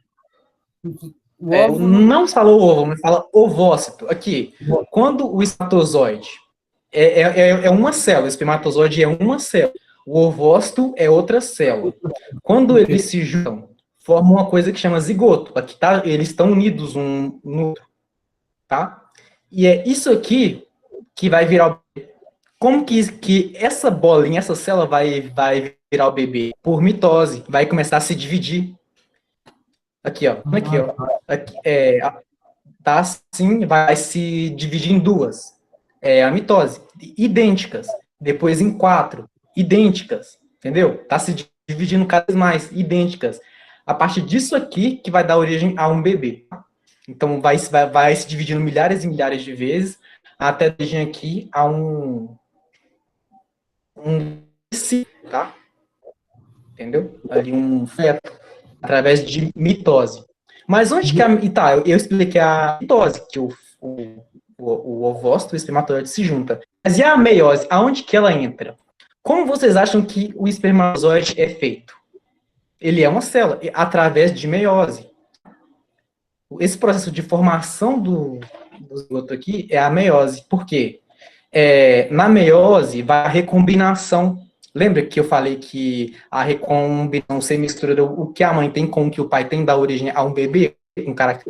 Não falou ovo, mas fala ovócito. Aqui, quando o espermatozoide é uma célula, o espermatozoide é uma célula. O ovócito é outra célula. Quando eles se juntam, formam uma coisa que chama zigoto. Aqui tá, eles estão unidos um no outro, tá? E é isso aqui que vai virar o bebê. Como que essa bolinha, essa célula vai virar o bebê? Por mitose, vai começar a se dividir. Aqui, ó. Aqui, ó. Aqui, tá assim, vai se dividir em duas. É a mitose. Idênticas. Depois em 4. Idênticas. Entendeu? Tá se dividindo cada vez mais. Idênticas. A partir disso aqui que vai dar origem a um bebê. Então, vai se dividindo milhares e milhares de vezes até dar origem aqui a tá? Entendeu? Ali um feto. Através de mitose. Mas onde que eu expliquei a mitose, que o ovócito e o espermatozoide se juntam. Mas e a meiose? Aonde que ela entra? Como vocês acham que o espermatozoide é feito? Ele é uma célula, através de meiose. Esse processo de formação do zigoto aqui é a meiose. Por quê? Na meiose, vai a recombinação. Lembra que eu falei que a recombinação se mistura o que a mãe tem com o que o pai tem, dá origem a um bebê, um caráter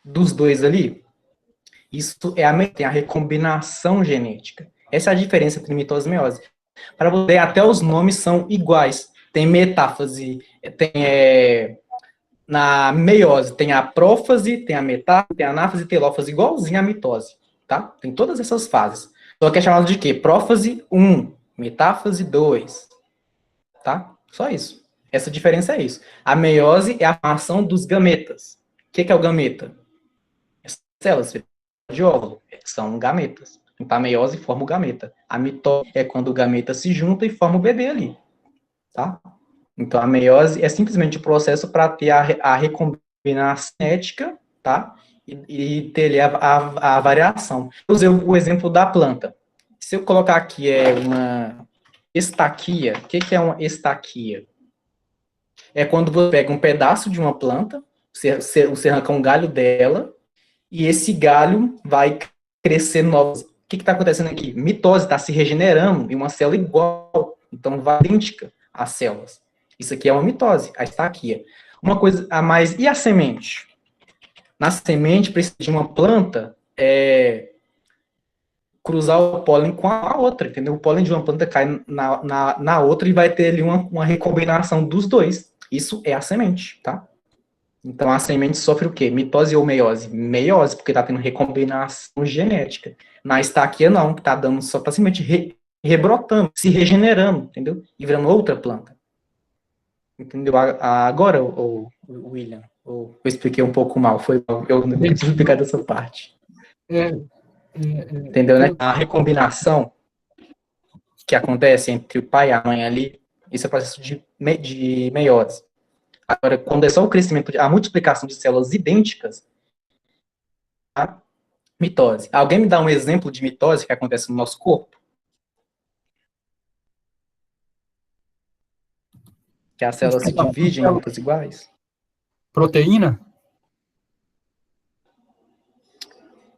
dos dois ali? Isso tem a recombinação genética. Essa é a diferença entre mitose e meiose. Para você, até os nomes são iguais. Tem metáfase, na meiose tem a prófase, tem a metáfase, tem a anáfase e telófase, igualzinho à mitose, tá? Tem todas essas fases. Só que é chamado de quê? Prófase 1. Metáfase 2, tá? Só isso. Essa diferença é isso. A meiose é a formação dos gametas. O que é o gameta? As células de óvulo são gametas. Então a meiose forma o gameta. A mitose é quando o gameta se junta e forma o bebê ali, tá? Então a meiose é simplesmente o processo para ter a recombinação genética, tá? E ter ali a variação. Eu usei o exemplo da planta. Se eu colocar aqui uma estaquia, o que é uma estaquia? É quando você pega um pedaço de uma planta, você arranca um galho dela, e esse galho vai crescer novos. O que está acontecendo aqui? Mitose, está se regenerando em uma célula igual, então vai idêntica às células. Isso aqui é uma mitose, a estaquia. Uma coisa a mais, e a semente? Na semente, precisa de uma planta, cruzar o pólen com a outra, entendeu? O pólen de uma planta cai na outra e vai ter ali uma recombinação dos dois. Isso é a semente, tá? Então, a semente sofre o quê? Mitose ou meiose? Meiose, porque tá tendo recombinação genética. Na estaquia, não, que tá dando, só tá simplesmente rebrotando, se regenerando, entendeu? E virando outra planta. Entendeu? Agora, William, eu expliquei um pouco mal, foi mal, eu não preciso explicar dessa parte. Entendeu, né? A recombinação que acontece entre o pai e a mãe ali, isso é processo de meiose. Agora, quando é só o crescimento, a multiplicação de células idênticas, a mitose. Alguém me dá um exemplo de mitose que acontece no nosso corpo? Que as células se dividem em grupos iguais? Proteína?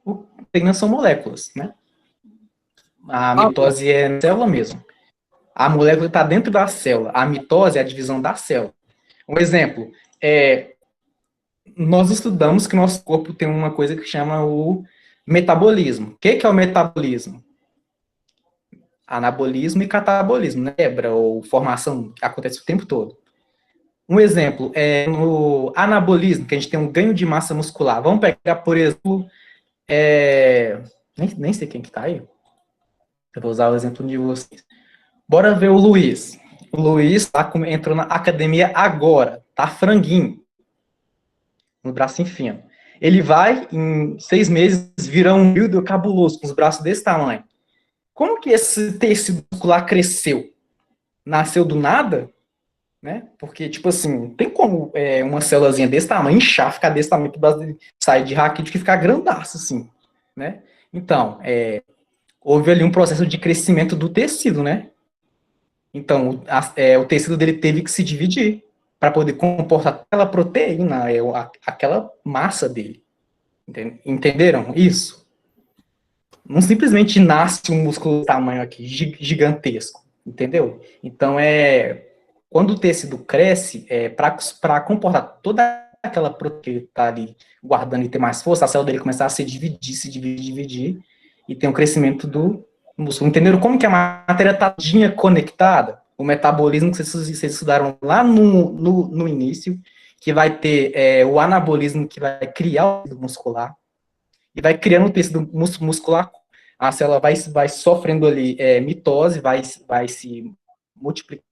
Proteínas são moléculas, né? A mitose é célula mesmo. A molécula está dentro da célula. A mitose é a divisão da célula. Um exemplo, nós estudamos que nosso corpo tem uma coisa que chama o metabolismo. O que é o metabolismo? Anabolismo e catabolismo, né? Quebra ou formação que acontece o tempo todo. Um exemplo, no anabolismo, que a gente tem um ganho de massa muscular. Vamos pegar, por exemplo, nem sei quem que tá aí. Eu vou usar o exemplo de vocês. Bora ver o Luiz. O Luiz entrou na academia agora. Tá franguinho. No braço fino. Ele vai, em 6 meses, virar um builder cabuloso, com os braços desse tamanho. Como que esse tecido muscular cresceu? Nasceu do nada? Né? Porque, tipo assim, tem como uma célulazinha desse tamanho inchar, ficar desse tamanho, pro braço dele sair de raquítico e ficar grandaço, assim, né? Então, houve ali um processo de crescimento do tecido, né? Então, o tecido dele teve que se dividir para poder comportar aquela proteína, aquela massa dele. Entenderam isso? Não simplesmente nasce um músculo tamanho aqui, gigantesco, entendeu? Então, quando o tecido cresce, para comportar toda aquela proteína que está ali guardando e ter mais força, a célula dele começar a se dividir, e tem o crescimento do músculo. Entenderam como que a matéria está todinha conectada? O metabolismo que vocês estudaram lá no início, que vai ter o anabolismo que vai criar o tecido muscular, e vai criando o tecido muscular, a célula vai sofrendo ali mitose, vai se multiplicando,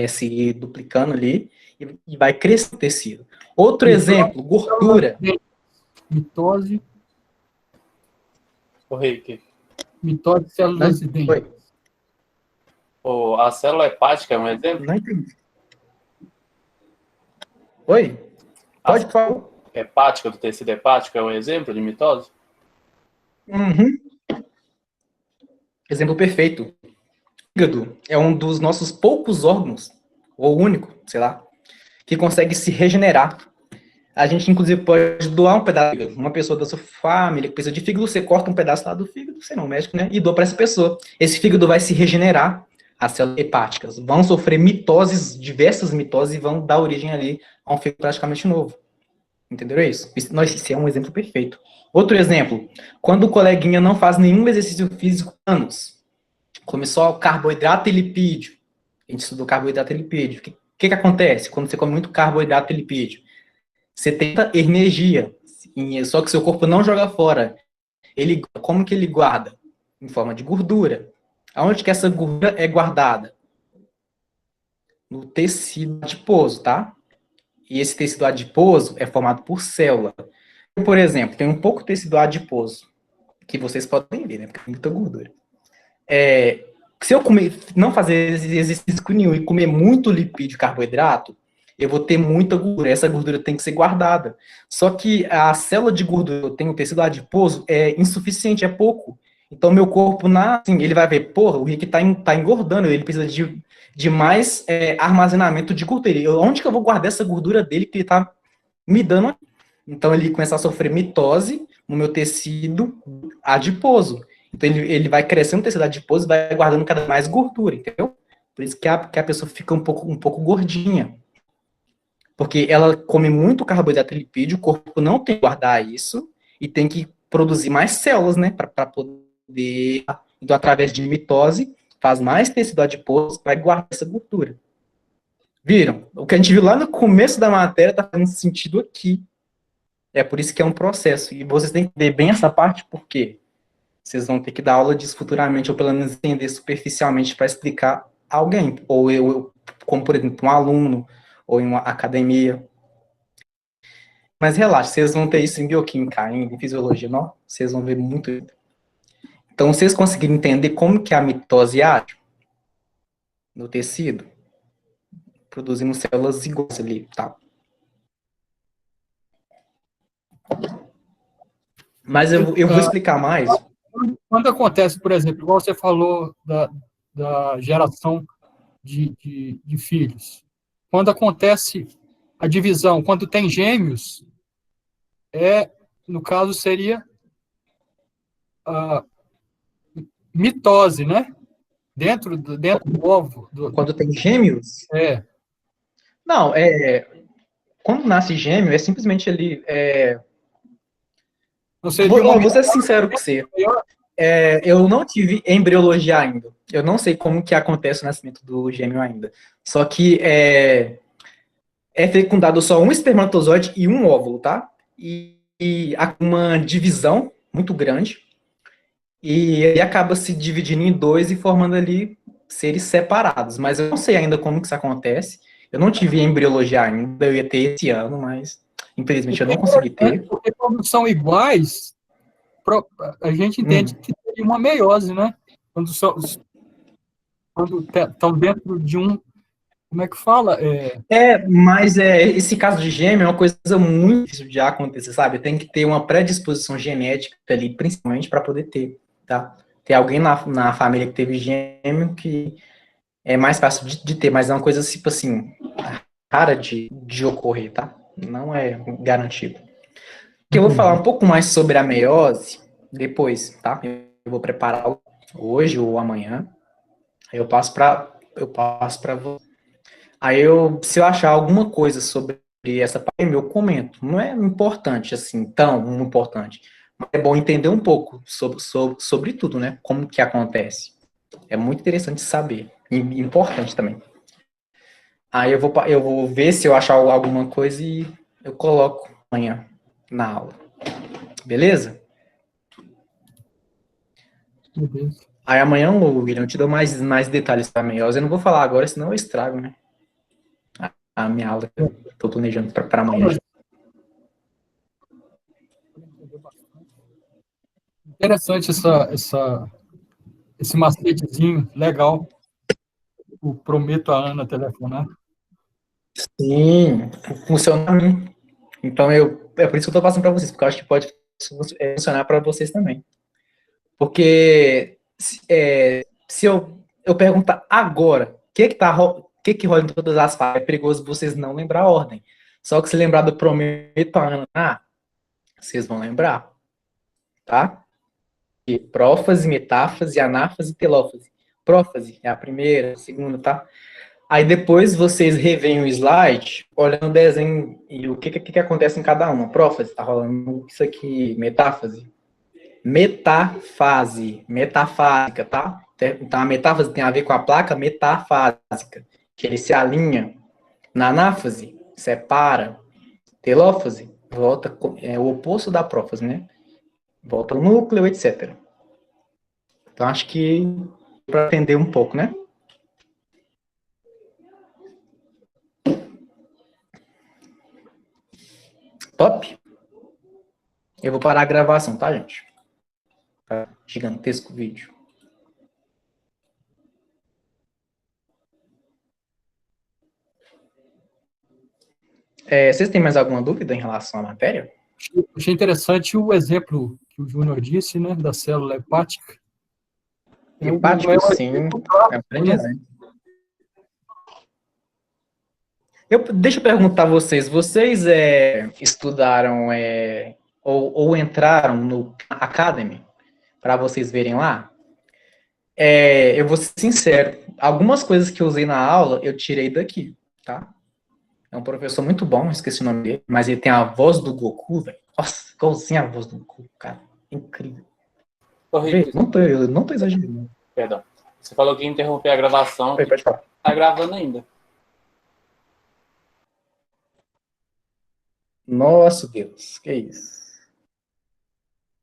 se duplicando ali, e vai crescer o tecido. Outro exemplo, gordura. Mitose. O Rick. Mitose de células de dente. A célula hepática é um exemplo? Não entendi. Oi? Pode falar. Hepática, do tecido hepático, é um exemplo de mitose? Uhum. Exemplo perfeito. O fígado é um dos nossos poucos órgãos, ou único, sei lá, que consegue se regenerar. A gente, inclusive, pode doar um pedaço do fígado. Uma pessoa da sua família que precisa de fígado, você corta um pedaço lá do fígado, você não mexe, né? E doa para essa pessoa. Esse fígado vai se regenerar. As células hepáticas vão sofrer mitoses, diversas mitoses, e vão dar origem ali a um fígado praticamente novo. Entenderam isso? Isso é um exemplo perfeito. Outro exemplo, quando o coleguinha não faz nenhum exercício físico há anos, come só carboidrato e lipídio. A gente estudou carboidrato e lipídio. O que acontece quando você come muito carboidrato e lipídio? Você tem energia, só que seu corpo não joga fora. Como que ele guarda? Em forma de gordura. Aonde que essa gordura é guardada? No tecido adiposo, tá? E esse tecido adiposo é formado por célula. Por exemplo, tem um pouco tecido adiposo, que vocês podem ver, né? Porque tem muita gordura. Se eu não fazer exercício nenhum e comer muito lipídio e carboidrato, eu vou ter muita gordura. Essa gordura tem que ser guardada. Só que a célula de gordura que eu tenho, o tecido adiposo, é insuficiente, é pouco. Então, meu corpo, ele vai ver, porra, o Rick tá engordando, ele precisa de mais armazenamento de gordura. Onde que eu vou guardar essa gordura dele que ele tá me dando? Então, ele começa a sofrer mitose no meu tecido adiposo. Então, ele vai crescendo o tecido adiposo e vai guardando cada vez mais gordura, entendeu? Por isso que a pessoa fica um pouco gordinha. Porque ela come muito carboidrato e lipídio, o corpo não tem que guardar isso, e tem que produzir mais células, né, para poder... Então, através de mitose, faz mais tecido adiposo para guardar essa gordura. Viram? O que a gente viu lá no começo da matéria está fazendo sentido aqui. É por isso que é um processo. E vocês têm que ver bem essa parte, porque vocês vão ter que dar aula disso futuramente, ou pelo menos entender superficialmente para explicar a alguém. Ou eu, como por exemplo, um aluno, ou em uma academia. Mas relaxa, vocês vão ter isso em bioquímica ainda, em fisiologia, não? Vocês vão ver muito. Então, vocês conseguirem entender como que a mitose age no tecido, produzindo células iguais ali, tá? Mas eu vou explicar mais. Quando acontece, por exemplo, igual você falou da geração de filhos, quando acontece a divisão, quando tem gêmeos, no caso seria a mitose, né? Dentro do ovo. Quando tem gêmeos? Não, quando nasce gêmeo, é simplesmente ali... Vou ser sincero com você. Eu não tive embriologia ainda. Eu não sei como que acontece o nascimento do gêmeo ainda. Só que é fecundado só um espermatozoide e um óvulo, tá? E há uma divisão muito grande. E ele acaba se dividindo em dois e formando ali seres separados. Mas eu não sei ainda como que isso acontece. Eu não tive embriologia ainda. Eu ia ter esse ano, mas infelizmente eu não consegui ter. Porque quando são iguais, a gente entende que tem uma meiose, né? Quando estão dentro de um... Como é que fala? Mas esse caso de gêmeo é uma coisa muito difícil de acontecer, sabe? Tem que ter uma predisposição genética ali, principalmente, para poder ter, tá? Tem alguém na família que teve gêmeo que é mais fácil de ter, mas é uma coisa, tipo assim, rara de ocorrer, tá? Não é garantido. Eu vou falar um pouco mais sobre a meiose. depois, tá? Eu vou preparar hoje ou amanhã. Aí eu passo para você. Aí se eu achar alguma coisa sobre essa parte, eu comento. Não é importante, assim, tão importante. Mas é bom entender um pouco sobre tudo, né? Como que acontece. É muito interessante saber. E importante também. Aí eu vou ver se eu achar alguma coisa e eu coloco amanhã na aula. Beleza? Beleza. Aí amanhã, Guilherme, eu te dou mais detalhes para meiose. Eu não vou falar agora, senão eu estrago, né? A minha aula que eu tô planejando para amanhã. Interessante esse macetezinho, legal. Eu prometo a Ana telefonar. Sim, funciona para mim. Então, é por isso que eu tô passando para vocês, porque eu acho que pode funcionar para vocês também. Porque se eu perguntar agora, o que rola em todas as fases, é perigoso vocês não lembrar a ordem. Só que se lembrar do prometo a Ana, vocês vão lembrar, tá? E prófase, metáfase, anáfase e telófase. Prófase é a primeira, a segunda, tá? Aí depois vocês reveem o slide, olhando o desenho e o que acontece em cada uma. Prófase, tá rolando isso aqui, metáfase. Metafásica, tá? Então a metáfase tem a ver com a placa metafásica, que ele se alinha. Na anáfase, separa. Telófase, volta, é o oposto da prófase, né? Volta ao núcleo, etc. Então acho que para entender um pouco, né? Top? Eu vou parar a gravação, tá, gente? Gigantesco vídeo. Vocês têm mais alguma dúvida em relação à matéria? Achei interessante o exemplo que o Júnior disse, né, da célula hepática. Hepático, sim. É aprendizagem. Deixa eu perguntar a vocês. Vocês estudaram ou entraram no Academy para vocês verem lá? Eu vou ser sincero. Algumas coisas que eu usei na aula, eu tirei daqui, tá? É um professor muito bom, esqueci o nome dele, mas ele tem a voz do Goku, velho. Nossa, igualzinho a voz do Goku, cara. Incrível. Eu não tô exagerando. Perdão. Você falou que ia interromper a gravação. Pode falar. Tá gravando ainda. Nossa, Deus. Que isso?